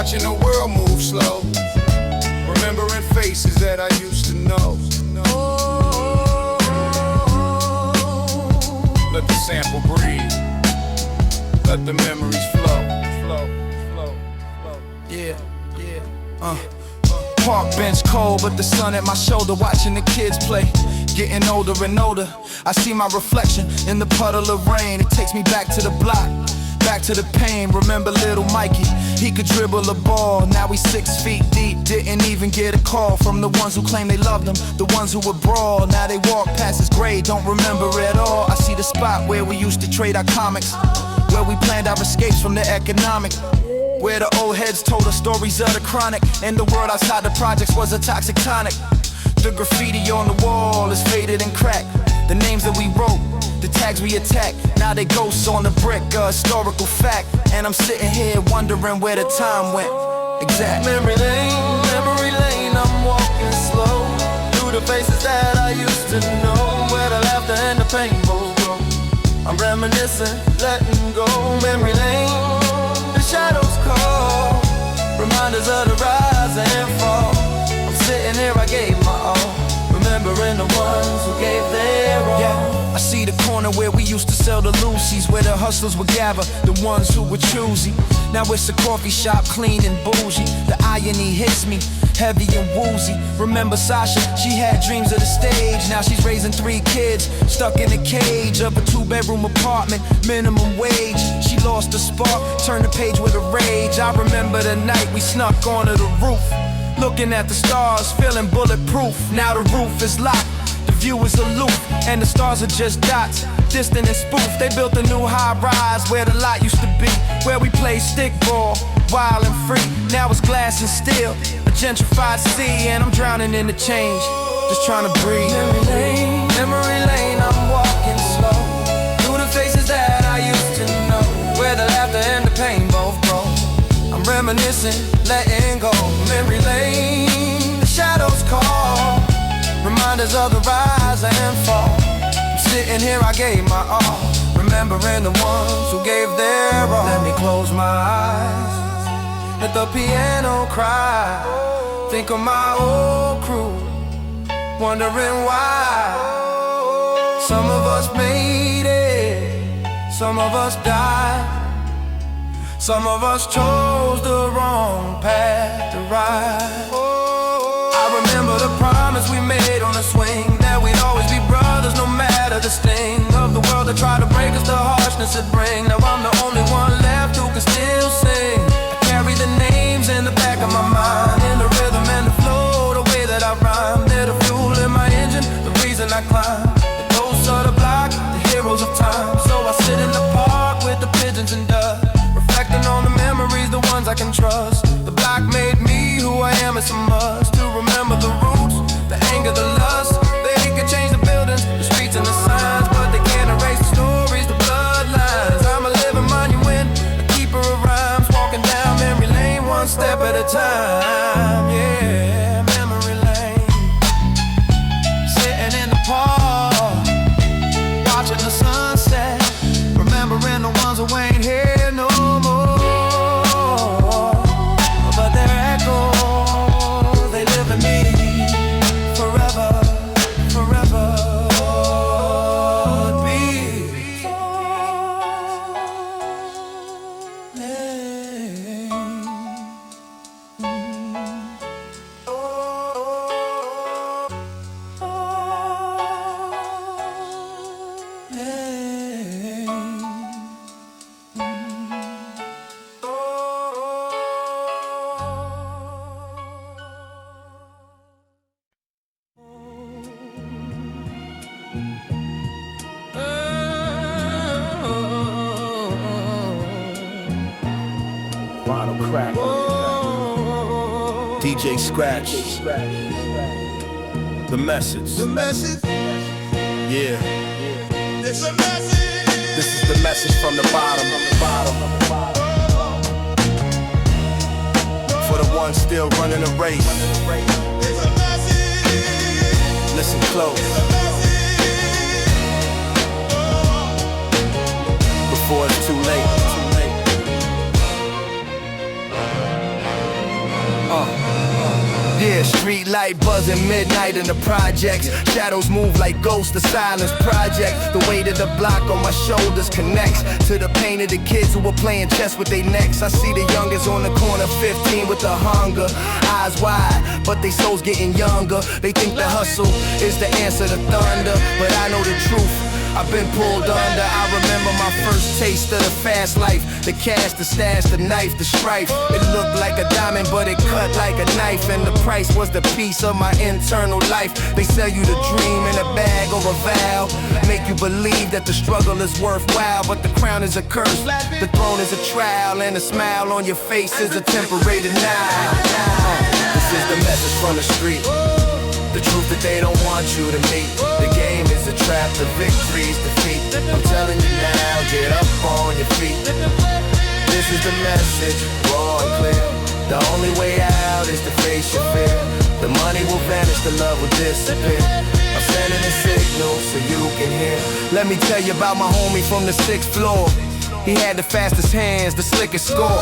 watching the world move slow, remembering faces that I used to know. Let the sample breathe, let the memories flow. Yeah. Park bench cold, but the sun at my shoulder, watching the kids play. Getting older and older, I see my reflection in the puddle of rain. It takes me back to the block, back to the pain. Remember little Mikey, he could dribble a ball. Now he's 6 feet deep, didn't even get a call from the ones who claim they loved him, the ones who would brawl. Now they walk past his grave, don't remember at all. I see the spot where we used to trade our comics, where we planned our escapes from the economic, where the old heads told us stories of the chronic, and the world outside the projects was a toxic tonic. The graffiti on the wall is faded and cracked. The names that we wrote, the tags we attacked, now they ghosts on the brick, a historical fact. And I'm sitting here wondering where the time went. Exact. Memory lane, I'm walking slow through the faces that I used to know, where the laughter and the pain both go. I'm reminiscing, letting go. Memory lane, the shadows call, reminders of the rise and fall. I'm sitting here, I gave my all, remembering the ones who gave their all. Yeah, I see the corner where we used to sell the Lucy's, where the hustlers would gather, the ones who were choosy. Now it's a coffee shop, clean and bougie. The irony hits me, heavy and woozy. Remember Sasha, she had dreams of the stage. Now she's raising 3 kids, stuck in a cage of a 2-bedroom apartment, minimum wage. She lost the spark, turned the page with a rage. I remember the night we snuck onto the roof, looking at the stars, feeling bulletproof. Now the roof is locked, the view is aloof, and the stars are just dots, distant and spoof. They built a new high-rise where the lot used to be, where we played stickball, wild and free. Now it's glass and steel, a gentrified sea, and I'm drowning in the change, just trying to breathe. Memory lane, I'm walking slow through the faces that I used to know, where the laughter and the pain both grow. I'm reminiscing, letting go. Memory lane, the shadows call, reminders of the rise and fall. I'm sitting here, I gave my all, remembering the ones who gave their all. Let me close my eyes, let the piano cry, think of my old crew, wondering why. Some of us made it, some of us died, some of us chose the wrong path to ride. I remember the promise we made on the swing, that we'd always be brothers no matter the sting of the world that tried to break us, the harshness it bring. Now I'm the only one left who can still sing. I carry the names in the back of my mind, in the rhythm and the flow, the way that I rhyme. They're the fuel in my engine, the reason I climb. The ghosts of the block, the heroes of time. So I sit in the park with the pigeons and dust, reflecting on the memories, the ones I can trust. The block made me who I am, it's a must to remember the roots, the anger, the lust. They can change the buildings, the streets and the signs, but they can't erase the stories, the bloodlines. I'm a living monument, a keeper of rhymes, walking down memory lane, one step at a time. Yeah, memory lane, sitting in the park, watching the sunset, remembering the ones who ain't here no more, but their echoes, they live in me forever, forever. Final crack. DJ Scratch. The message. The message. Yeah. It's a message. This is the message from the bottom. For the ones still running the race. It's a message. Listen close. It's a message. Before it's too late. Yeah, street light buzzing, midnight in the projects. Shadows move like ghosts, the silence project. The weight of the block on my shoulders connects to the pain of the kids who were playing chess with their necks. I see the youngest on the corner, 15 with the hunger. Eyes wide, but they souls getting younger. They think the hustle is the answer to thunder, but I know the truth. I've been pulled under. I remember my first taste of the fast life. The cash, the stash, the knife, the strife. It looked like a diamond, but it cut like a knife. And the price was the piece of my internal life. They sell you the dream in a bag or a vow, make you believe that the struggle is worthwhile. But the crown is a curse, the throne is a trial, and a smile on your face is a temporary denial. This is the message from the street, the truth that they don't want you to meet. The game is a trap, the victory's defeat. I'm telling you now, get up on your feet. This is the message, raw and clear. The only way out is to face your fear. The money will vanish, the love will disappear. I'm sending a signal so you can hear. Let me tell you about my homie from the 6th floor. He had the fastest hands, the slickest score.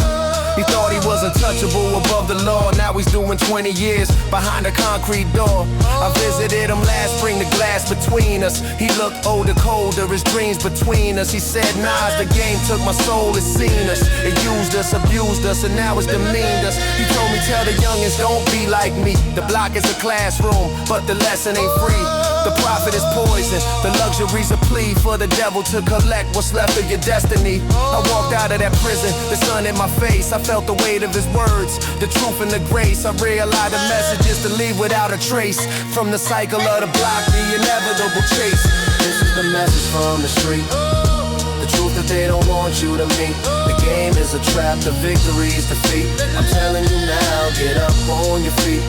He thought he was untouchable above the law. Now he's doing 20 years behind a concrete door. I visited him last spring, the glass between us. He looked older, colder, his dreams between us. He said, Nas, the game took my soul, it's seen us. It used us, abused us, and now it's demeaned us. He told me, tell the youngins, don't be like me. The block is a classroom, but the lesson ain't free. The profit is poison, the luxury's a plea for the devil to collect what's left of your destiny. I walked out of that prison, the sun in my face. I felt the weight of his words, the truth and the grace. I realized the message is to leave without a trace. From the cycle of the block, the inevitable chase. This is the message from the street, the truth that they don't want you to meet. The game is a trap, the victory's defeat. I'm telling you now, get up on your feet.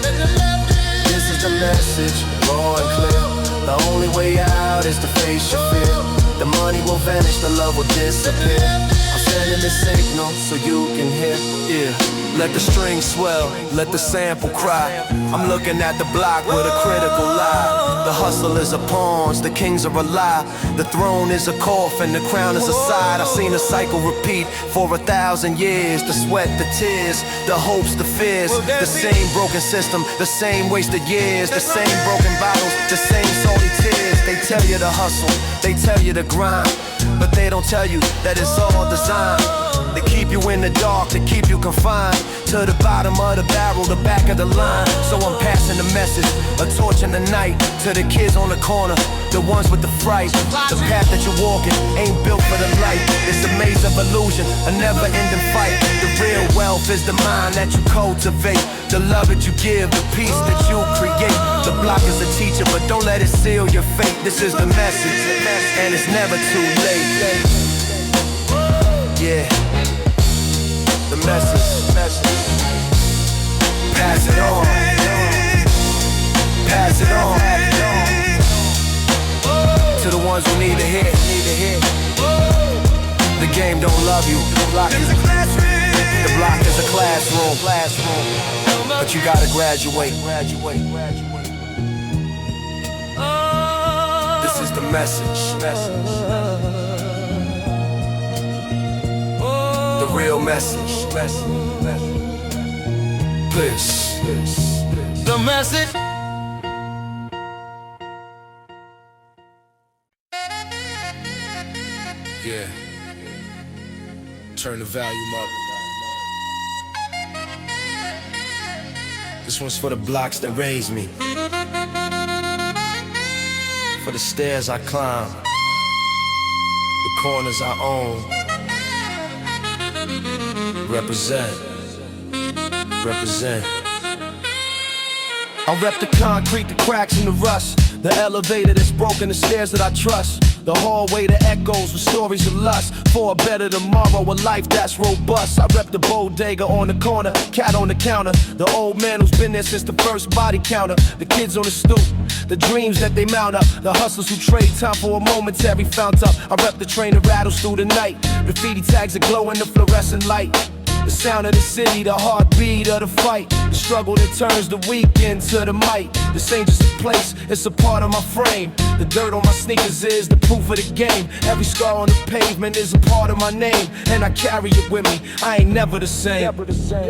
This is the message, raw and clear. The only way out is to face your fear. The money will vanish, the love will disappear. I'm sending the signal so you can hear. Yeah, let the string swell, let the sample cry. I'm looking at the block with a critical lie. The hustle is a pawn, the kings are a lie. The throne is a coffin, the crown is a side. I've seen a cycle repeat for 1,000 years. The sweat, the tears, the hopes, the fears. The same broken system, the same wasted years. The same broken bottles, the same salty tears. They tell you to hustle, they tell you to grind, but they don't tell you that it's all designed. They keep you in the dark, they keep you confined to the bottom of the barrel, the back of the line. So I'm passing the message, a torch in the night, to the kids on the corner, the ones with the fright. The path that you're walking ain't built for the light. It's a maze of illusion, a never-ending fight. The real wealth is the mind that you cultivate, the love that you give, the peace that you create. The block is a teacher, but don't let it seal your fate. This is the message, and it's never too late. Yeah, the message. Pass it on. Pass it on. To the ones who need to hear. The game don't love you. The block is a classroom. But you gotta graduate. This is the message. The real message. This. The message. Yeah. Turn the volume up. This one's for the blocks that raised me, for the stairs I climb, the corners I own. Represent. I rep the concrete, the cracks and the rust, the elevator that's broken, the stairs that I trust, the hallway that echoes with stories of lust, for a better tomorrow, a life that's robust. I rep the bodega on the corner, cat on the counter, the old man who's been there since the first body counter, the kids on the stoop, the dreams that they mount up, the hustlers who trade time for a momentary fount up. I rep the train that rattles through the night, graffiti tags that glow in the fluorescent light, the sound of the city, the heartbeat of the fight, the struggle that turns the weekend to the mic. This ain't just a place, it's a part of my frame. The dirt on my sneakers is the proof of the game. Every scar on the pavement is a part of my name, and I carry it with me, I ain't never the same. Represent,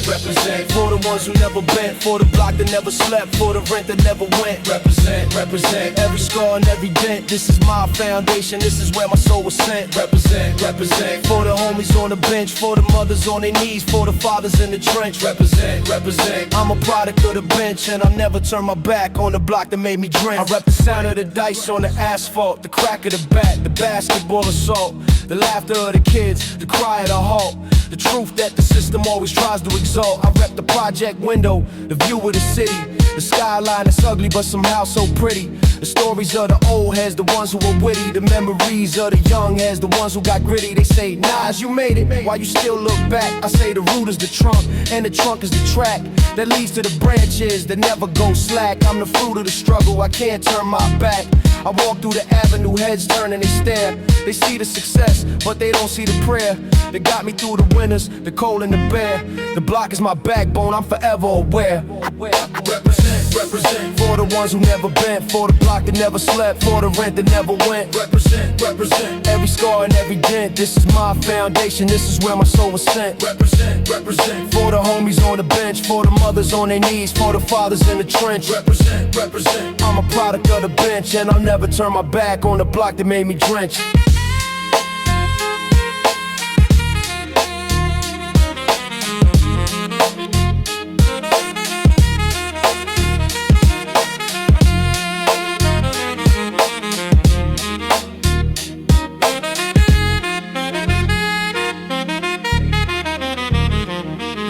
represent, for the ones who never bent, for the block that never slept, for the rent that never went. Represent, represent, every scar and every dent. This is my foundation, this is where my soul was sent. Represent, represent, for the homies on the bench, for the mothers on their knees, for the fathers in the trench. Represent, represent, I'm a product of the bench, and I'll never turn my back on the block that made me dream. I rep the sound of the dice on the asphalt, the crack of the bat, the basketball assault, the laughter of the kids, the cry of the halt, the truth that the system always tries to exalt. I rep the project window, the view of the city, the skyline is ugly but somehow so pretty. The stories of the old heads, the ones who were witty, the memories of the young heads, the ones who got gritty. They say, Nas, you made it, why you still look back? I say the root is the trunk, and the trunk is the track that leads to the branches that never go slack. I'm the fruit of the struggle, I can't turn my back. I walk through the avenue, heads turn and they stare. They see the success, but they don't see the prayer that got me through the winters, the cold and the bare. The block is my backbone, I'm forever aware. Represent, represent, for the ones who never bent, for the block that never slept, for the rent that never went. Represent, represent, every scar and every dent. This is my foundation, this is where my soul was sent. Represent, represent, for the homies on the bench, for the mothers on their knees, for the fathers in the trench. Represent, represent, I'm a product of the bench, and I'll never turn my back on the block that made me drench.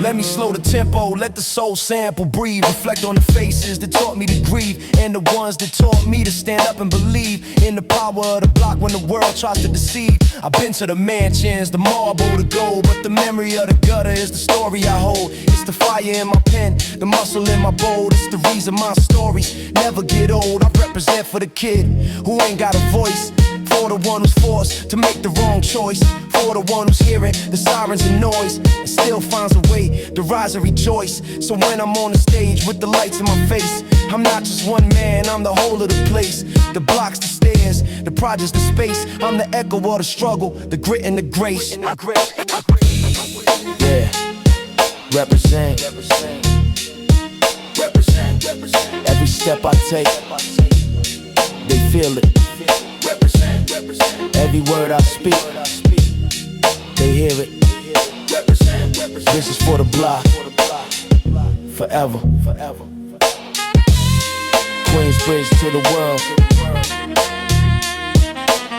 Let me slow the tempo, let the soul sample, breathe, reflect on the faces that taught me to grieve, and the ones that taught me to stand up and believe in the power of the block when the world tries to deceive. I've been to the mansions, the marble, the gold, but the memory of the gutter is the story I hold. It's the fire in my pen, the muscle in my bowl. It's the reason my stories never get old. I represent for the kid who ain't got a voice, for the one who's forced to make the wrong choice, for the one who's hearing the sirens and noise and still finds a way to rise and rejoice. So when I'm on the stage with the lights in my face, I'm not just one man, I'm the whole of the place. The blocks, the stairs, the projects, the space. I'm the echo of the struggle, the grit and the grace. Yeah, represent, represent, represent. Every step I take, they feel it. Every word I speak, they hear it. This is for the block, forever. Queensbridge to the world.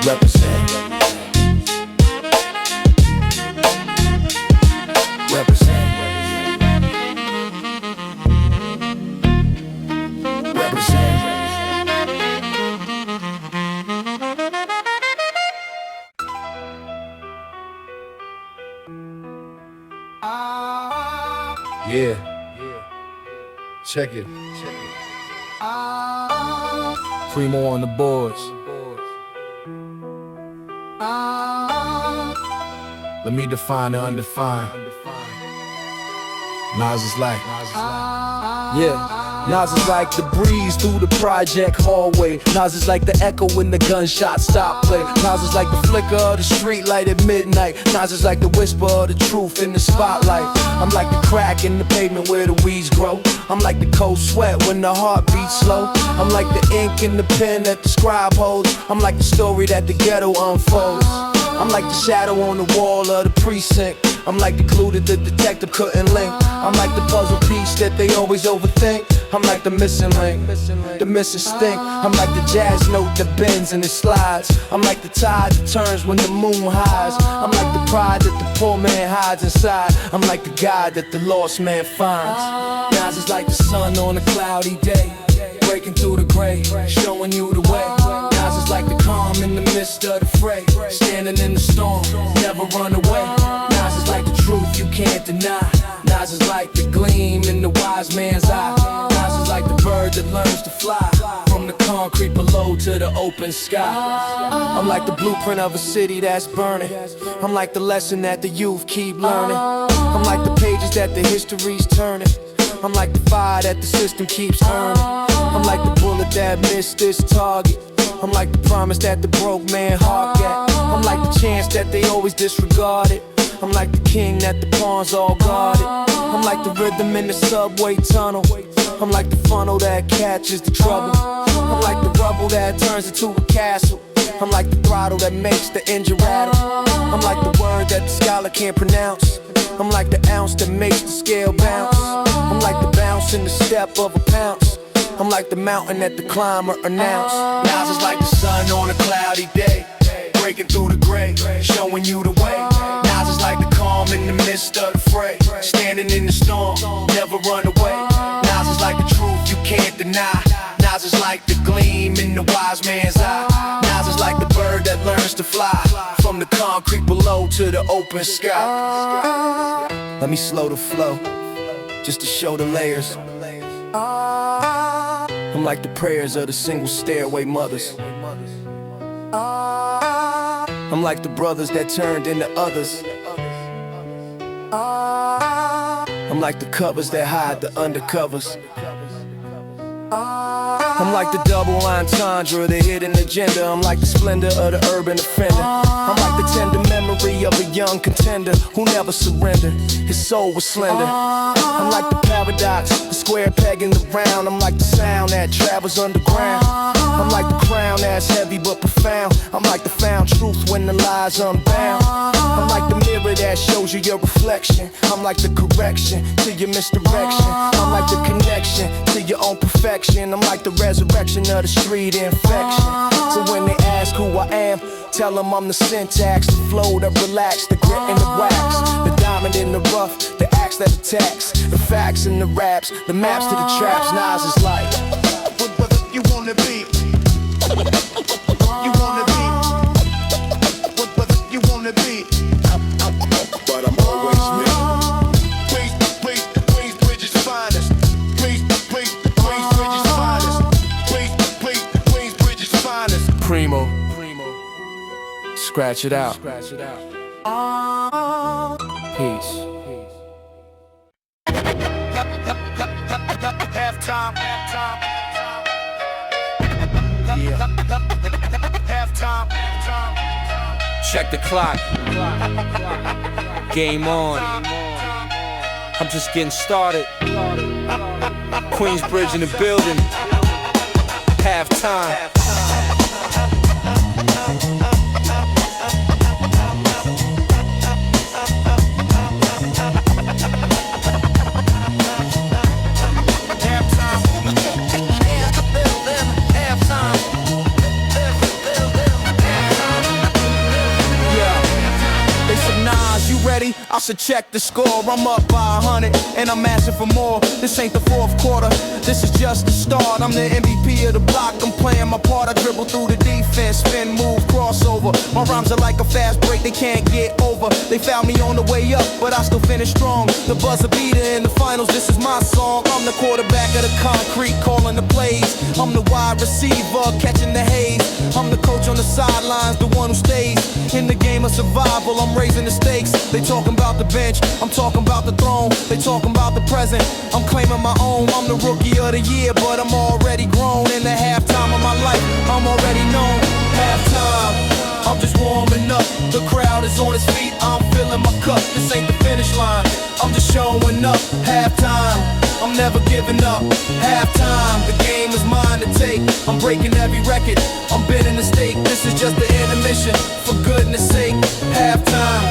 Represent. Represent. Represent. Yeah. Check it. Primo on the boards. Let me define the undefined. Nas-is-like. Yeah, Nas is like the breeze through the project hallway. Nas is like the echo when the gunshot stop play. Nas is like the flicker of the street light at midnight. Nas is like the whisper of the truth in the spotlight. I'm like the crack in the pavement where the weeds grow. I'm like the cold sweat when the heart beats slow. I'm like the ink in the pen that the scribe holds. I'm like the story that the ghetto unfolds. I'm like the shadow on the wall of the precinct. I'm like the clue that the detective couldn't link. I'm like the puzzle piece that they always overthink. I'm like the missing link, the missing stink. I'm like the jazz note that bends and it slides. I'm like the tide that turns when the moon hides. I'm like the pride that the poor man hides inside. I'm like the guide that the lost man finds. Nas is like the sun on a cloudy day, breaking through the gray, showing you the way. Nas is like the calm in the midst of the fray, standing in the storm, never run away. Nas is like the truth you can't deny. Nas is like the gleam in the wise man's eye. Nas is like the bird that learns to fly, from the concrete below to the open sky. I'm like the blueprint of a city that's burning. I'm like the lesson that the youth keep learning. I'm like the pages that the history's turning. I'm like the fire that the system keeps earning. I'm like the bullet that missed this target. I'm like the promise that the broke man heart got. I'm like the chance that they always disregarded. I'm like the king that the pawns all guarded. I'm like the rhythm in the subway tunnel. I'm like the funnel that catches the trouble. I'm like the rubble that turns into a castle. I'm like the throttle that makes the engine rattle. I'm like the word that the scholar can't pronounce. I'm like the ounce that makes the scale bounce. I'm like the bounce in the step of a pounce. I'm like the mountain that the climber announced. Nas is like the sun on a cloudy day, breaking through the gray, showing you the way. Nas is like the calm in the midst of the fray, standing in the storm, never run away. Nas is like the truth you can't deny. Nas is like the gleam in the wise man's eye. Nas is like the bird that learns to fly, from the concrete below to the open sky. Let me slow the flow, just to show the layers. I'm like the prayers of the single stairway mothers. I'm like the brothers that turned into others. I'm like the covers that hide the undercovers. I'm like the double entendre, the hidden agenda. I'm like the splendor of the urban offender. I'm like the tender memory of a young contender who never surrendered, his soul was slender. I'm like the paradox, the square peg in the round. I'm like the sound that travels underground. I'm like the crown that's heavy but profound. I'm like the found truth when the lie's unbound. I'm like the mirror that shows you your reflection. I'm like the correction to your misdirection. I'm like the connection to your own perfection. I'm like the resurrection of the street infection. So when they ask who I am, tell them I'm the syntax, the flow that relax, the grit and the wax, the diamond in the rough, the axe that attacks, the facts and the raps, the maps to the traps. Nas is like, What you wanna be? You wanna be? What you wanna be? But I'm always me. Queensbridge's finest. Queensbridge's finest. Queensbridge's finest. Primo. Scratch it out. Peace. Halftime. Yeah. Halftime. Check the clock. Game on. I'm just getting started. Queensbridge in the building. Halftime. I should check the score, I'm up by 100 and I'm asking for more. This ain't the fourth quarter, this is just the start. I'm the MVP of the block, I'm playing my part. I dribble through the defense, spin, move, crossover. My rhymes are like a fast break, they can't get over. They found me on the way up, but I still finish strong. The buzzer beater in the finals, this is my song. I'm the quarterback of the concrete, calling the plays. I'm the wide receiver, catching the haze. I'm the coach on the sidelines, the one who stays in the game of survival. I'm raising the stakes. They talking about the bench, I'm talking about the throne. They talking about the present, I'm claiming my own. I'm the rookie of the year, but I'm already grown. In the halftime of my life, I'm already known. Halftime, I'm just warming up. The crowd is on its feet, I'm filling my cup. This ain't the finish line, I'm just showing up. Halftime, I'm never giving up. Halftime, the game is mine to take. I'm breaking every record, I'm bending the stake. This is just the intermission, for goodness sake. Halftime,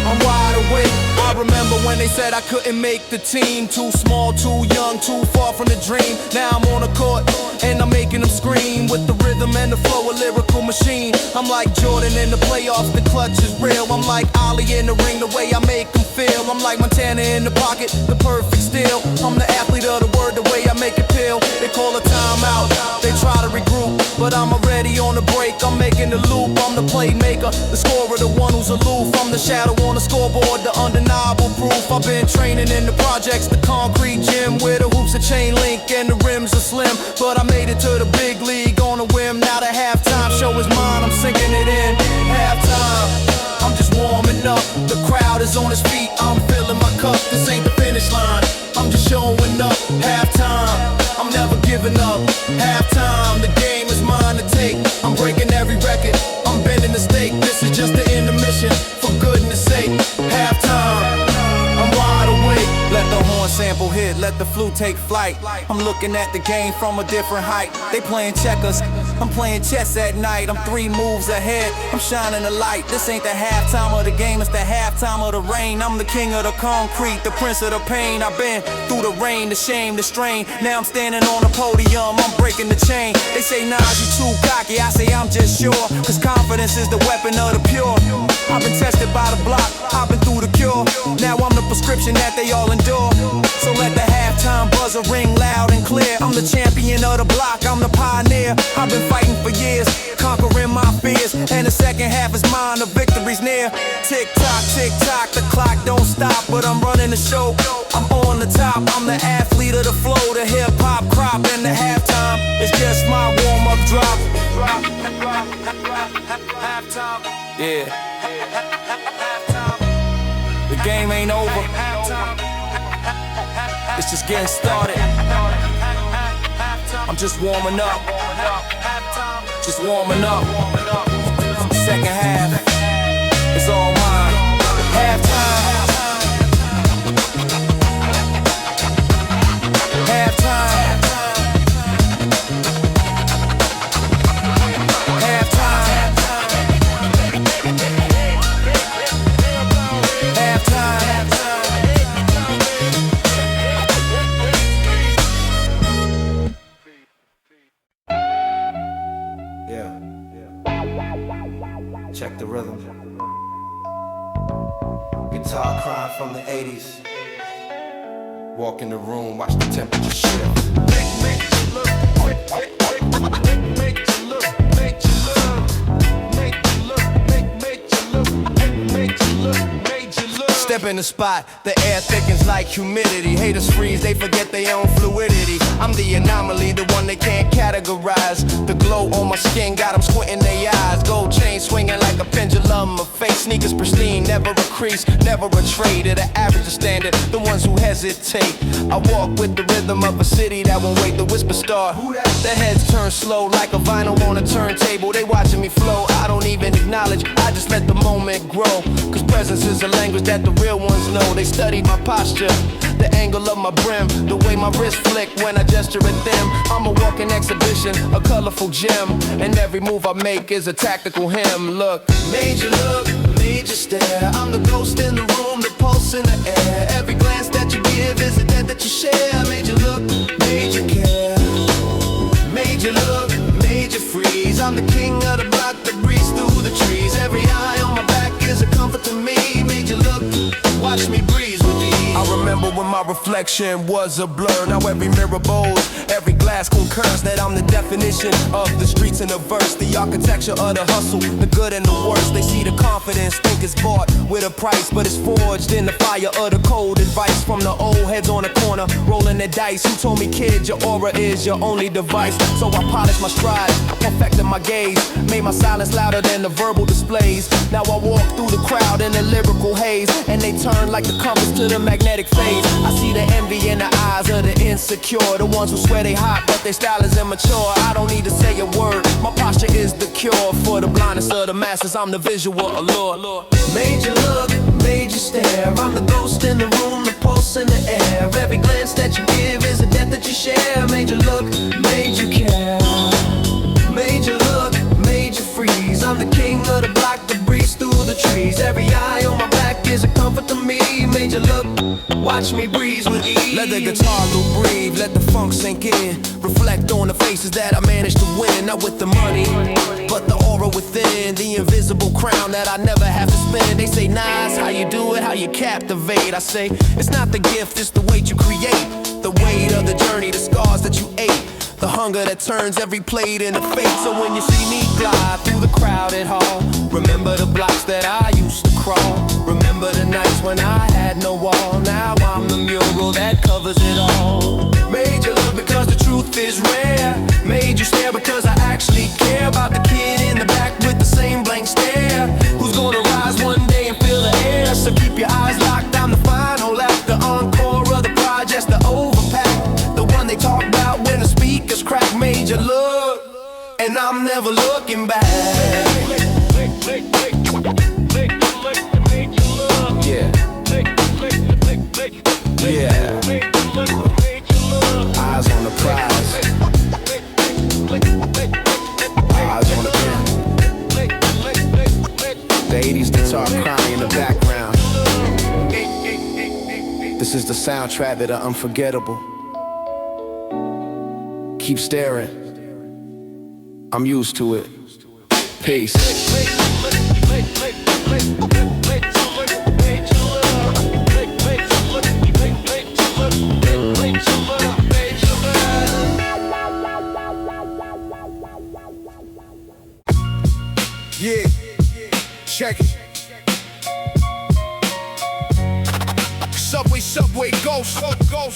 I'm wide awake. I remember when they said I couldn't make the team. Too small, too young, too far from the dream. Now I'm on the court and I'm making them scream. With the rhythm and the flow, a lyrical machine. I'm like Jordan in the playoffs, the clutch is real. I'm like Ali in the ring, the way I make them feel. I'm like Montana in the pocket, the perfect steal. I'm the athlete of the word, the way I make it feel. They call a timeout, they try to regroup, but I'm already steady on the break. I'm making the loop, I'm the playmaker, the scorer, the one who's aloof. I'm the shadow on the scoreboard, the undeniable proof. I've been training in the projects, the concrete gym, where the hoops are chain link and the rims are slim. But I made it to the big league on a whim. Now the halftime show is mine, I'm sinking it in. Halftime, I'm just warming up. The crowd is on its feet, I'm filling my cup. This ain't the finish line, I'm just showing up. Halftime, I'm never giving up. Halftime, the game is mine to take. I'm breaking every record, I'm bending the stake. This is just the intermission, for goodness sake. Halftime, I'm wide awake. Let the horn sample hit, let the flute take flight. I'm looking at the game from a different height. They playing checkers, I'm playing chess at night. I'm 3 moves ahead, I'm shining the light. This ain't the halftime of the game, it's the halftime of the rain. I'm the king of the concrete, the prince of the pain. I've been through the rain, the shame, the strain. Now I'm standing on the podium, I'm breaking the chain. They say, Nas, you too cocky, I say I'm just sure. Cause confidence is the weapon of the pure. I've been tested by the block, I've been through the cure. Now I'm the prescription that they all endure. So let the halftime buzzer ring loud and clear. I'm the champion of the block, I'm the pioneer. I've been fighting for years, conquering my fears. And the second half is mine, the victory's near. Tick tock, the clock don't stop. But I'm running the show, I'm on the top. I'm the athlete of the flow, the hip-hop crop. And the halftime is just my warm-up drop. Yeah. The game ain't over, it's just getting started. I'm just warming up, just warming up. Second half is all mine. Halftime, halftime, halftime, halftime. Check the rhythm. Guitar crying from the 80's. Walk in the room, watch the temperature shift. Make you look, make you look, make you look, make you look, make you look, make you look. Step in the spot, the air thickens like humidity. Haters freeze, they forget their own fluidity. I'm the anomaly, the one they can't categorize. The glow on my skin got them squinting their eyes. Gold chain swinging like a pendulum. My face sneakers pristine, never a crease, never a trade. At the average or standard, the ones who hesitate. I walk with the rhythm of a city that won't wait. The whisper start, the heads turn slow like a vinyl on a turntable. They watching me flow, I don't even acknowledge, I just let the moment grow. Cause presence is a language that the real ones know. They studied my posture, the angle of my brim, the way my wrist flick when I gesture at them. I'm a walking exhibition, a colorful gem, and every move I make is a tactical hymn. Look, major look, major stare. I'm the ghost in the room, the pulse in the air. Every glance that you give is a debt that you share. Major look, major care. Major look, major freeze. I'm the king of the block that breathes through the trees. Every eye on my back is a comfort to me. Major look, watch me breeze with ease. I remember when my reflection was a blur. Now every mirror bows, every glass concurs that I'm the definition of the streets in a verse. The architecture of the hustle, the good and the worst. They see the confidence, think it's bought with a price, but it's forged in the fire of the cold advice from the old heads on the corner, rolling the dice. Who told me, kid, your aura is your only device? So I polished my stride, perfected my gaze, made my silence louder than the verbal displays. Now I walk through the crowd in a lyrical haze, and they turn like the compass to the magnetic phase. I see the envy in the eyes of the insecure, the ones who swear they hot but their style is immature. I don't need to say a word, my posture is the cure for the blindness of the masses. I'm the visual allure. Major look, major stare. I'm the ghost in the room, the pulse in the air. Every glance that you give is a debt that you share. Major look, major care. Major look, major freeze. I'm the king of the block that breathes through the trees. Every eye on my back is a comfort to me. Major look, watch me breeze with ease. Let the guitar loop breathe, let the funk sink in. Reflect on the faces that I managed to win. Not with the money, but the aura within. The invisible crown that I never have to spend. They say, Nas, how you do it, how you captivate. I say, it's not the gift, it's the weight you create. The weight of the journey, the scars that you ate. The hunger that turns every plate into fate. So when you see me glide through the crowded hall, remember the blocks that I used to crawl. Remember the nights when I had no wall. Now I'm the mural that covers it all. Made you look because the truth is rare. Made you stare because I actually care about the kid in the back with the same blank stare, who's gonna rise one day and fill the air. So keep your eyes locked, I'm the final act, the encore of the projects, the overpack, the one they talk about when the speakers crack. Made you look, and I'm never looking back. Yeah. Yeah. Eyes on the prize. Eyes on the pen. The 80's guitar crying in the background. This is the soundtrack that are unforgettable. Keep staring. I'm used to it. Peace. Yeah, check it. Subway ghost.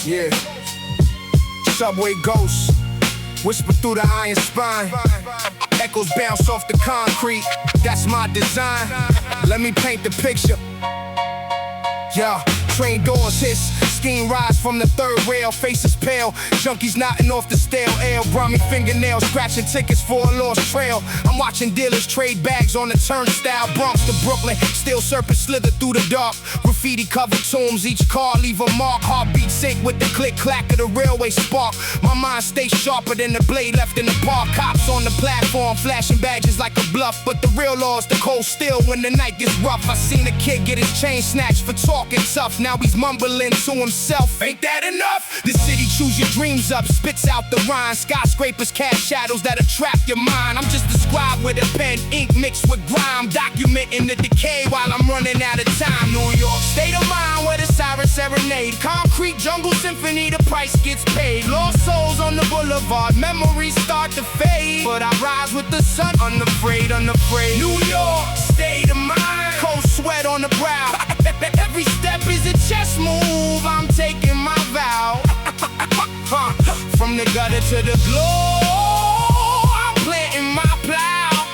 Yeah, subway ghost. Whisper through the iron spine. Echoes bounce off the concrete. That's my design. Let me paint the picture. Yeah, train doors hiss. Scheme rise from the third rail, faces pale. Junkies knocking off the stale ale. Brownie fingernails, scratching tickets for a lost trail. I'm watching dealers trade bags on the turnstile. Bronx to Brooklyn, still serpents slither through the dark. Graffiti covered tombs, each car leave a mark. Heartbeat sync with the click clack of the railway spark. My mind stays sharper than the blade left in the park. Cops on the platform, flashing badges like a bluff. But the real law is the cold still when the night gets rough. I seen a kid get his chain snatched for talking tough. Now he's mumbling to himself, ain't that enough? The city chews your dreams up, spits out the rhyme. Skyscrapers cast shadows that'll trap your mind. I'm just a scribe with a pen, ink mixed with grime, documenting the decay while I'm running out of time. New York, state of mind where the sirens serenade. Concrete jungle symphony, the price gets paid. Lost souls on the boulevard, memories start to fade. But I rise with the sun, unafraid, unafraid. New York, state of mind, cold sweat on the brow. Every step is a chess move, I'm taking my vow. From the gutter to the glow, I'm planting my plow.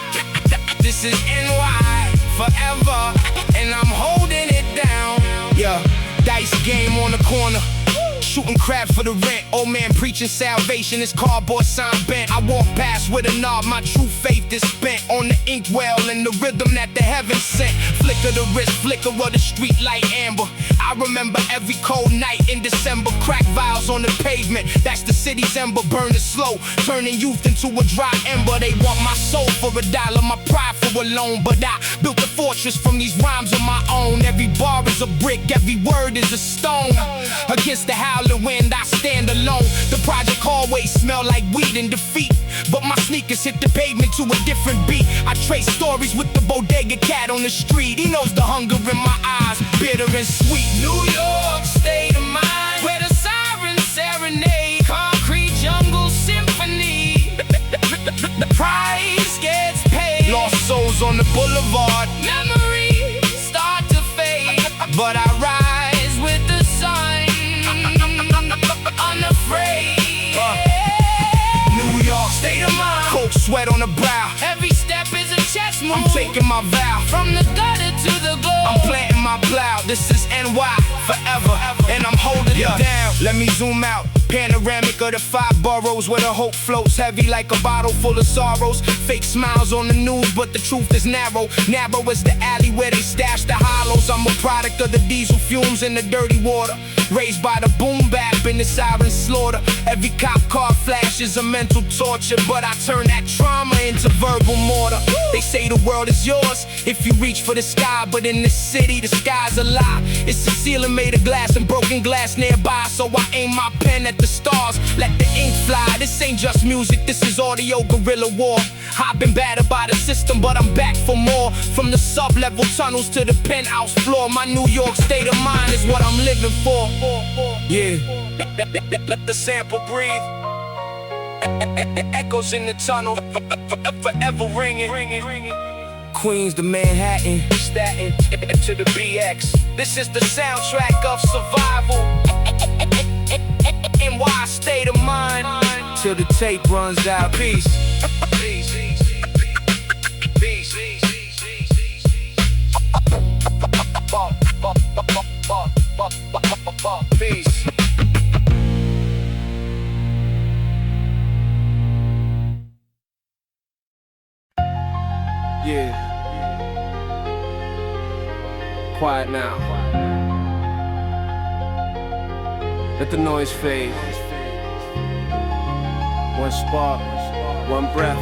This is NY forever, and I'm holding it down. Yeah, dice game on the corner, shooting crabs for the rent. Old man preaching salvation, his cardboard sign bent. I walk past with a nod, my true faith is spent on the inkwell and the rhythm that the heavens sent. Flicker the wrist, flicker of the street light amber. I remember every cold night in December. Crack vials on the pavement, that's the city's ember. Burning slow, turning youth into a dry ember. They want my soul for $1, my pride for a loan. But I built a fortress from these rhymes of my own. Every bar is a brick, every word is a stone. Against the howling wind, I stand alone. The project hallways smell like weed and defeat, but my sneakers hit the pavement to a different beat. I trace stories with the bodega cat on the street. He knows the hunger in my eyes, bitter and sweet. New York, state of mind, where the sirens serenade. Concrete jungle symphony, the price gets paid. Lost souls on the boulevard, memories start to fade. But I rise with the sun, unafraid. New York, state of mind, cold sweat on the brow. Every step is a chess move, I'm taking my vow. From the gutter to the glow, I'm planting my plow. This is NY forever, and I'm holding it down. Let me zoom out. Panoramic of the 5 boroughs where the hope floats heavy like a bottle full of sorrows. Fake smiles on the news, but the truth is narrow. Narrow is the alley where they stash the hollows. I'm a product of the diesel fumes and the dirty water. Raised by the Boombap and the siren slaughter. Every cop car flash is a mental torture, but I turn that trauma into verbal mortar. They say the world is yours if you reach for the sky, but in this city the sky's a lie. It's a ceiling made of glass and broken glass nearby, so I aim my pen at the stars, let the ink fly. This ain't just music, this is audio guerrilla war. I've been battered by the system, but I'm back for more. From the sub-level tunnels to the penthouse floor, my New York state of mind is what I'm living for. Yeah, let the sample breathe. Echoes in the tunnel, forever ringing. Queens to Manhattan, Staten to the BX. This is the soundtrack of survival. NY state of mind till the tape runs out. Peace. Peace. Peace. Yeah. Quiet now. Let the noise fade. One spark, one breath.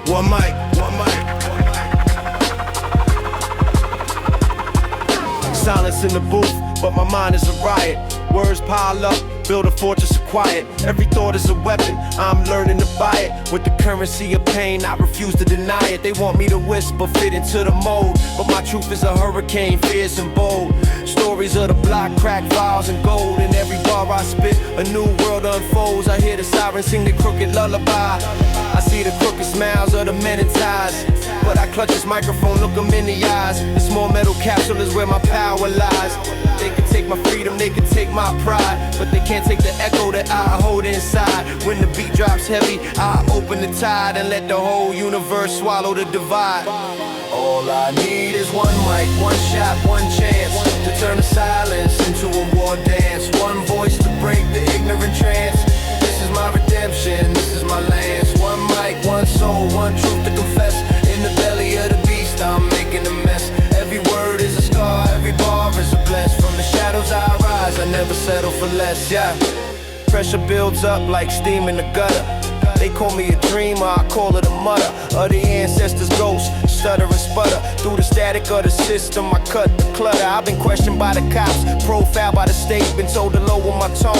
One mic, one mic. Silence in the booth, but my mind is a riot. Words pile up, build a fortress of quiet. Every thought is a weapon, I'm learning to buy it. With the currency of pain, I refuse to deny it. They want me to whisper, fit into the mold, but my truth is a hurricane, fierce and bold. Stories of the block, crack vials and gold. In every bar I spit, a new world unfolds. I hear the sirens sing the crooked lullaby. I see the crooked smiles of the men in ties, but I clutch this microphone, look them in the eyes. This small metal capsule is where my power lies. They can take my freedom, they can take my pride, but they can't take the echo that I hold inside. When the beat drops heavy, I open the tide and let the whole universe swallow the divide. All I need is one mic, one shot, one chance to turn the silence into a war dance. One voice to break the ignorant trance. This is my redemption, this is my lance. One mic, one soul, one truth to confess. In the belly of the beast, I'm making a mess. Every word is a scar, every bar is a bless. From the shadows I rise, I never settle for less, yeah. Pressure builds up like steam in the gutter. They call me a dreamer, I call it a mutter of the ancestors' ghosts, stutter and sputter. Through the static of the system, I cut the clutter. I've been questioned by the cops, profiled by the state, been told to lower my tone,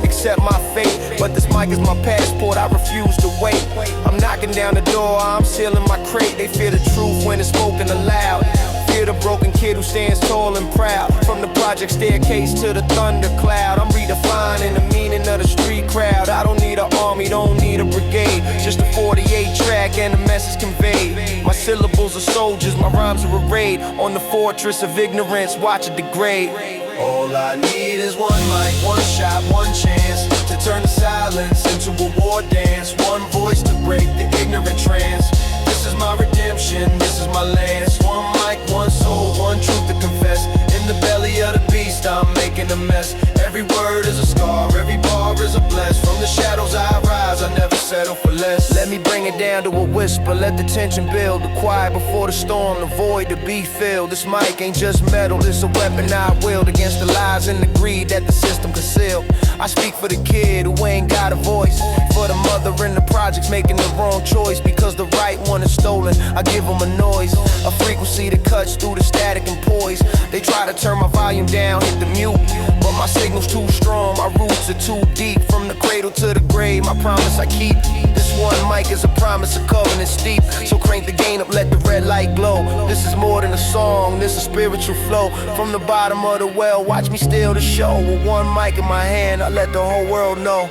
accept my fate. But this mic is my passport, I refuse to wait. I'm knocking down the door, I'm sealing my crate. They fear the truth when it's spoken aloud. Fear the broken kid who stands tall and proud. From the project staircase to the thundercloud, I'm redefining the meaning of the street crowd. I don't need an army, don't need a brigade, just a 48 track and the message conveyed. My syllables are soldiers, my rhymes are arrayed on the fortress of ignorance, watch it degrade. All I need is one mic, one shot, one chance to turn the silence into a war dance. One voice to break the ignorant trance. This is my redemption, this is my lance. One mic, one soul, one truth to confess. In the belly of the beast, I'm making a mess. Every word is a scar, every bar is a bless. From the shadows I rise, I never settle for less. Let me bring it down to a whisper, let the tension build. The quiet before the storm, the void to be filled. This mic ain't just metal, it's a weapon I wield against the lies and the greed that the system conceal. I speak for the kid who ain't got a voice, for the mother in the projects making the wrong choice because the right one is stolen. I give them a noise, a frequency that cuts through the static and poise. They try to turn my volume down, hit the mute, but my signal's too strong, my roots are too deep. From the cradle to the grave, my promise I keep. This one mic is a promise, a covenant steep. So crank the gain up, let the red light glow. This is more than a song, this is spiritual flow. From the bottom of the well, watch me steal the show. With one mic in my hand, I let the whole world know.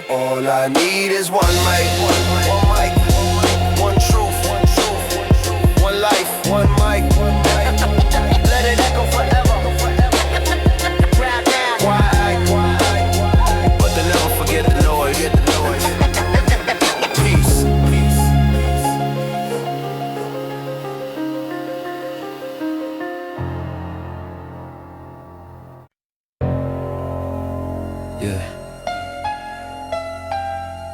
All I need is one mic, one mic, one truth, one life, one mic. Let it echo forever. But then never forget the noise. Peace. Yeah.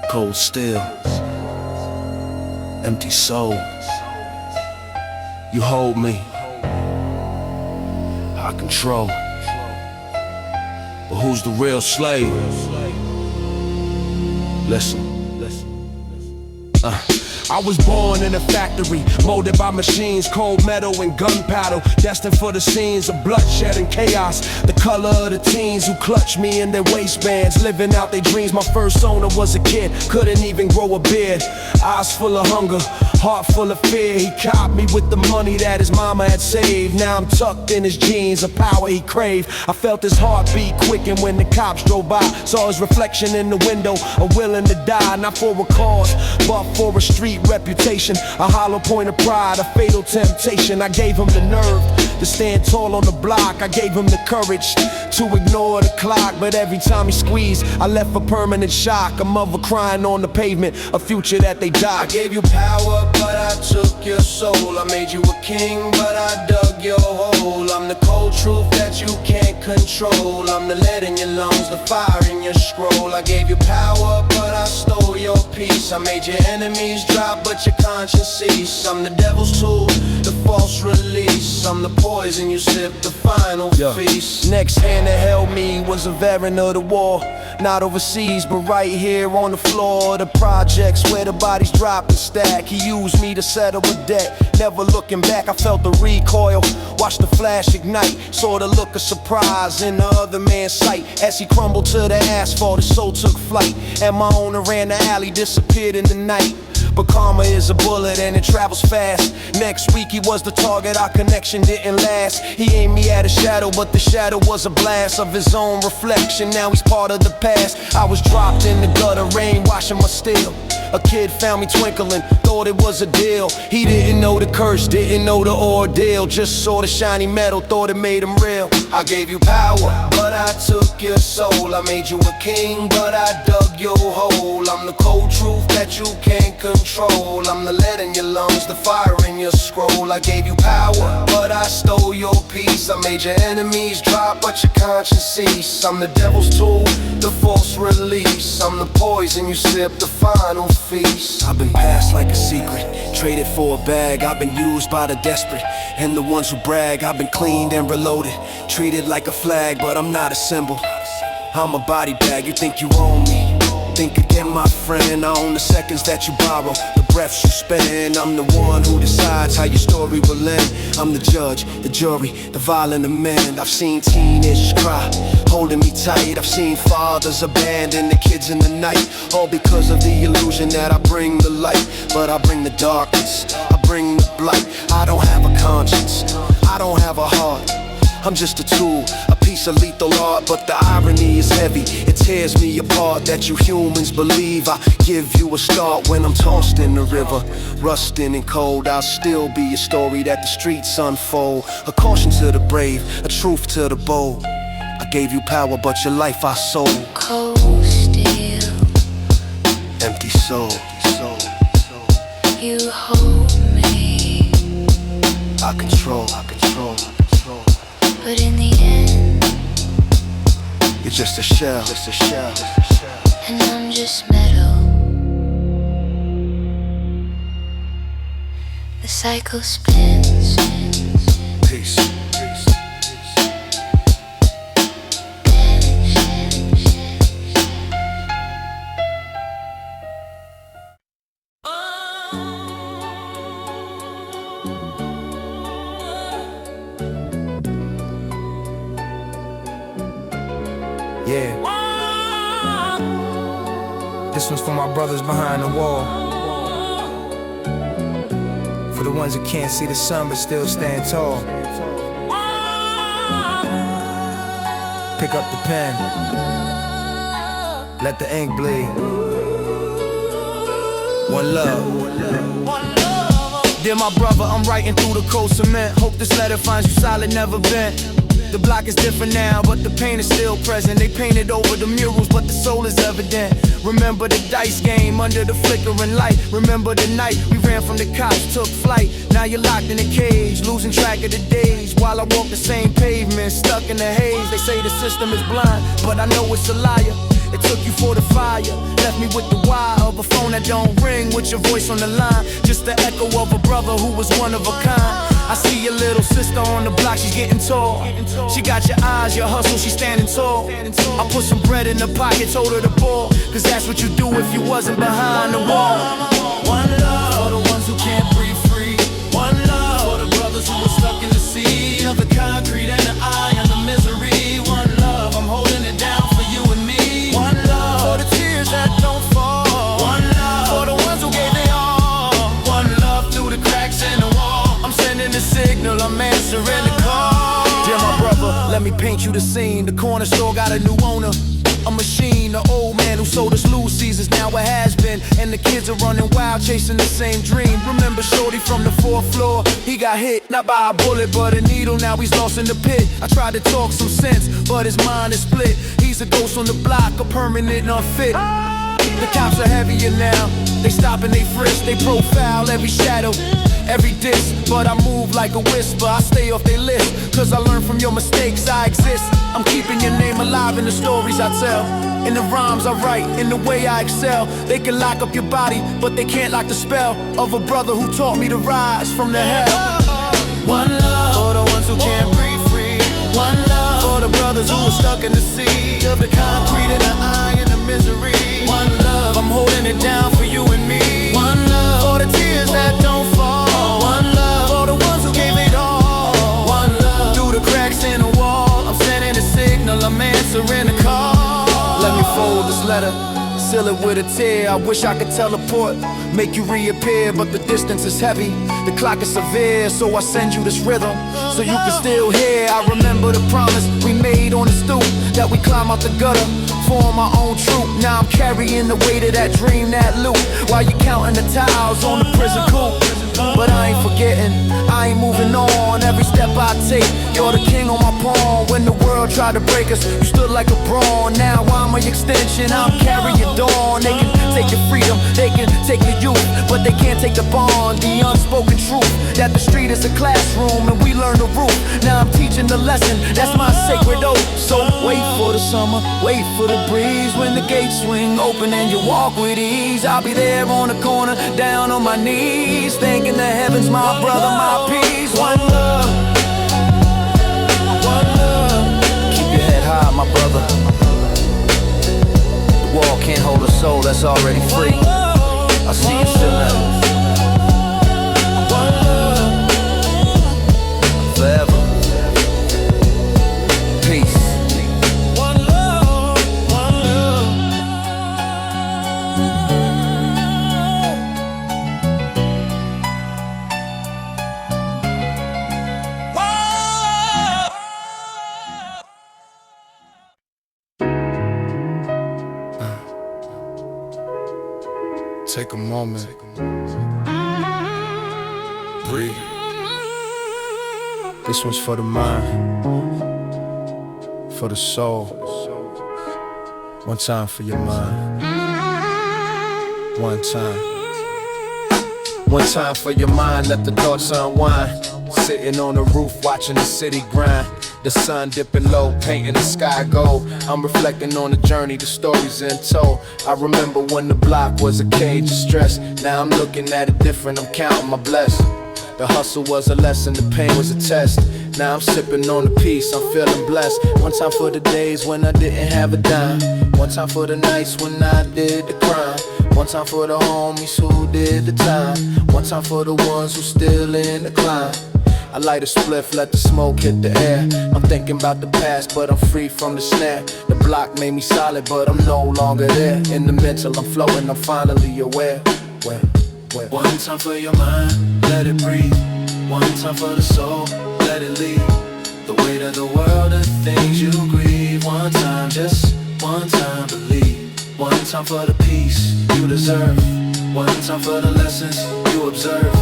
Cold still, empty soul. You hold me, I control. But who's the real slave? Listen. I was born in a factory, molded by machines, cold metal and gunpowder, destined for the scenes of bloodshed and chaos. The color of the teens who clutched me in their waistbands, living out their dreams. My first owner was a kid, couldn't even grow a beard. Eyes full of hunger, Heart full of fear, he copped me with the money that his mama had saved. Now I'm tucked in his jeans, a power he craved. I felt his heartbeat quicken when the cops drove by. Saw his reflection in the window, a willing to die. Not for a cause, but for a street reputation. A hollow point of pride, a fatal temptation. I gave him the nerve to stand tall on the block. I gave him the courage to ignore the clock. But every time he squeezed, I left a permanent shock. A mother crying on the pavement, a future that they died. I gave you power, but I took your soul. I made you a king, but I dug your hole. I'm the cold truth that you can't control. I'm the lead in your lungs, the fire in your scroll. I gave you power, but I stole your peace. I made your enemies drop, but your conscience cease. I'm the devil's tool, the false release. I'm the poison you sip, the final feast. Next hand that held me was a veteran of the war. Not overseas, but right here on the floor. The projects where the bodies drop and stack. He used me to settle a debt. Never looking back, I felt the recoil. Watched the flash ignite. Saw the look of surprise in the other man's sight. As he crumbled to the asphalt, his soul took flight. And my owner ran the alley, disappeared in the night. But karma is a bullet and it travels fast. Next week he was the target, our connection didn't last. He aimed me at a shadow, but the shadow was a blast of his own reflection. Now he's part of the past. I was dropped in the gutter, rain washing my steel. A kid found me twinkling, thought it was a deal. He didn't know the curse, didn't know the ordeal. Just saw the shiny metal, thought it made him real. I gave you power, but I took your soul. I made you a king, but I dug your hole. I'm the cold truth that you can't control. I'm the lead in your lungs, the fire in your scroll. I gave you power, but I stole your peace. I made your enemies drop, but your conscience cease. I'm the devil's tool, the false release. I'm the poison you sip, the final feast. I've been passed like a secret, traded for a bag. I've been used by the desperate and the ones who brag. I've been cleaned and reloaded, treated like a flag, but I'm not a symbol. I'm a body bag, you think you own me. Think again, my friend, I own the seconds that you borrow, the breaths you spend. I'm the one who decides how your story will end. I'm the judge, the jury, the violent amend. I've seen teenagers cry, holding me tight. I've seen fathers abandon the kids in the night, all because of the illusion that I bring the light. But I bring the darkness, I bring the blight. I don't have a conscience, I don't have a heart. I'm just a tool, a piece of lethal art, but the irony is heavy. It tears me apart that you humans believe I give you a start when I'm tossed in the river, rusting and cold. I'll still be a story that the streets unfold. A caution to the brave, a truth to the bold. I gave you power, but your life I sold. Cold steel, Empty soul. you hold me, I control. but in the end, You're just a shell. and I'm just metal. The cycle spins. Peace. Yeah. This one's for my brothers behind the wall. For the ones that can't see the sun but still stand tall. Pick up the pen. Let the ink bleed. One love. Dear my brother, I'm writing through the cold cement. Hope this letter finds you solid, never bent. The block is different now, but the pain is still present. They painted over the murals, but the soul is evident. Remember the dice game under the flickering light. Remember the night we ran from the cops, took flight. Now you're locked in a cage, losing track of the days. While I walk the same pavement, stuck in the haze. They say the system is blind, but I know it's a liar. It took you for the fire, left me with the wire of a phone that don't ring with your voice on the line. Just the echo of a brother who was one of a kind. I see your little sister on the block, she's getting tall. She got your eyes, your hustle, she's standing tall. I put some bread in her pocket, told her to ball, cause that's what you do if you wasn't behind the wall. One love for the ones who can't breathe free. One love for the brothers who are stuck in the sea of the concrete and the eye and the misery. One love, I'm holding it down for you and me. One love for the tears that don't fall. One love for the ones who gave their all. One love. me paint you the scene. The corner store got a new owner, a machine. The old man who sold us Lucy's is now a has-been, and the kids are running wild chasing the same dream. Remember Shorty from the 4th floor? He got hit, not by a bullet but a needle. Now he's lost in the pit. I tried to talk some sense, but his mind is split. He's a ghost on the block, a permanent unfit. The cops are heavier now. They stop and they frisk, they profile every shadow, every diss. But I move like a whisper, I stay off their list, cause I learn from your mistakes, I exist. I'm keeping your name alive in the stories I tell, in the rhymes I write, in the way I excel. They can lock up your body, but they can't lock the spell of a brother who taught me to rise from the hell. One love for the ones who can't breathe free. One love for the brothers who are stuck in the sea of the concrete and the eye and the misery. One love, I'm holding it down for you and me. One love for the tears that don't fall. One love for the ones who gave it all. One love through the cracks in the wall. I'm sending a signal, I'm answering the call. Let me fold this letter, seal it with a tear. I wish I could teleport, make you reappear, but the distance is heavy, the clock is severe. So I send you this rhythm, so you can still hear. I remember the promise we made on the stoop, that we climb out the gutter, form our own troop. Now I'm carrying the weight of that dream, that loot, while you counting the tiles on the prison coop. But I ain't forgetting, I ain't moving on. Every step I take, you're the king on my pawn. When the world tried to break us, you stood like a brawn. Now I'm an extension, I'm carrying dawn. They can take your freedom, they can take your youth, but they can't take the bond, the unspoken truth, that the street is a classroom and we learn the roof. Now I'm teaching the lesson, that's my sacred oath. So wait for the summer, wait for the breeze. When the gates swing open and you walk with ease, I'll be there on the corner, down on my knees, thanking the heavens, my brother, my peace. One love, one love. Keep your head high, my brother. The wall can't hold a soul that's already free. I'll see you soon. One love, forever. Peace. One love, one love. Take a moment, breathe. This one's for the mind, for the soul. One time for your mind. One time. One time for your mind, let the thoughts unwind. Sitting on the roof watching the city grind. The sun dipping low, painting the sky gold. I'm reflecting on the journey, the stories in tow. I remember when the block was a cage of stress. Now I'm looking at it different, I'm counting my blessings. The hustle was a lesson, the pain was a test. Now I'm sipping on the peace, I'm feeling blessed. One time for the days when I didn't have a dime. One time for the nights when I did the crime. One time for the homies who did the time. One time for the ones who still in the climb. I light a spliff, let the smoke hit the air. I'm thinking about the past, but I'm free from the snare. The block made me solid, but I'm no longer there. In the mental, I'm flowing, I'm finally aware. Where? One time for your mind, let it breathe. One time for the soul, let it leave. The weight of the world, the things you grieve. One time, just one time, believe. One time for the peace you deserve. One time for the lessons you observe.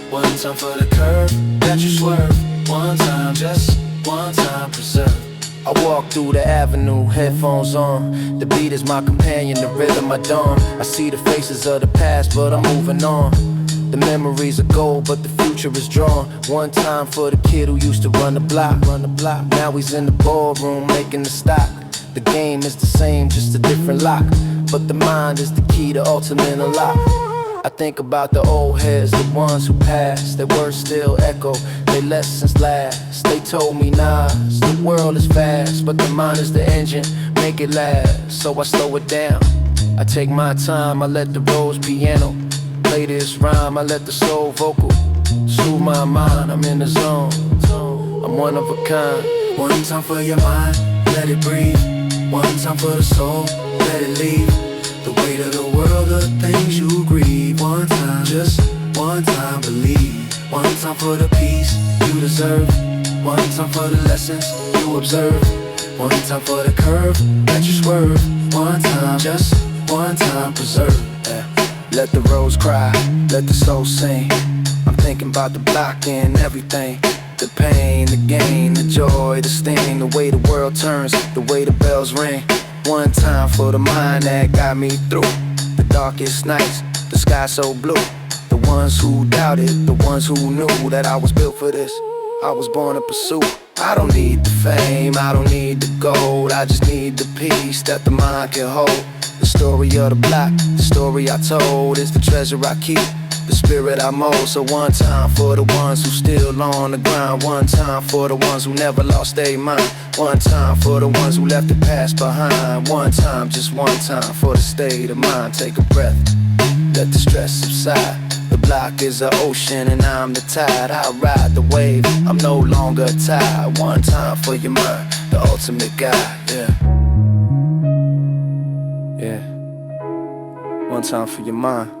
One time for the curve that you swerve. One time, just one time, preserve. I walk through the avenue, headphones on. The beat is my companion, the rhythm my dawn. I see the faces of the past, but I'm moving on. The memories are gold, but the future is drawn. One time for the kid who used to run the block. Now he's in the ballroom making the stock. The game is the same, just a different lock. But the mind is the key to ultimate unlock. I think about the old heads, the ones who passed. Their words still echo, their lessons last. They told me, Nas, the world is fast, but the mind is the engine, make it last. So I slow it down, I take my time, I let the rose piano play this rhyme, I let the soul vocal soothe my mind. I'm in the zone, I'm one of a kind. One time for your mind, let it breathe. One time for the soul, let it leave. The weight of the world, the things you grieve. One time, just one time, believe. One time for the peace you deserve. One time for the lessons you to observe. One time for the curve, let you swerve. One time, just one time, preserve. Yeah. Let the rose cry, let the soul sing. I'm thinking about the block and everything. The pain, the gain, the joy, the sting. The way the world turns, the way the bells ring. One time for the mind that got me through the darkest nights, the sky so blue. The ones who doubted, the ones who knew that I was built for this. I was born to pursue. I don't need the fame, I don't need the gold. I just need the peace that the mind can hold. The story of the block, the story I told is the treasure I keep, the spirit I mold. So one time for the ones who still on the grind. One time for the ones who never lost their mind. One time for the ones who left the past behind. One time, just one time for the state of mind. Take a breath, let the stress subside. The block is an ocean and I'm the tide. I ride the wave, I'm no longer tired. One time for your mind, the ultimate guide, yeah. Yeah. One time for your mind.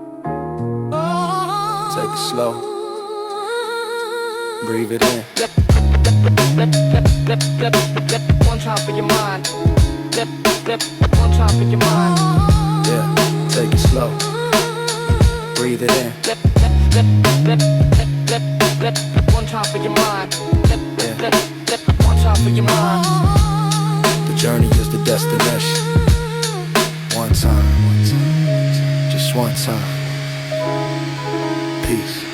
Take it slow. Breathe it in. One time for your mind. One time for your mind. Yeah, take it slow. Breathe it in. One time for your mind. Yeah. One time for your mind. The journey is the destination. One time, just one time. Peace.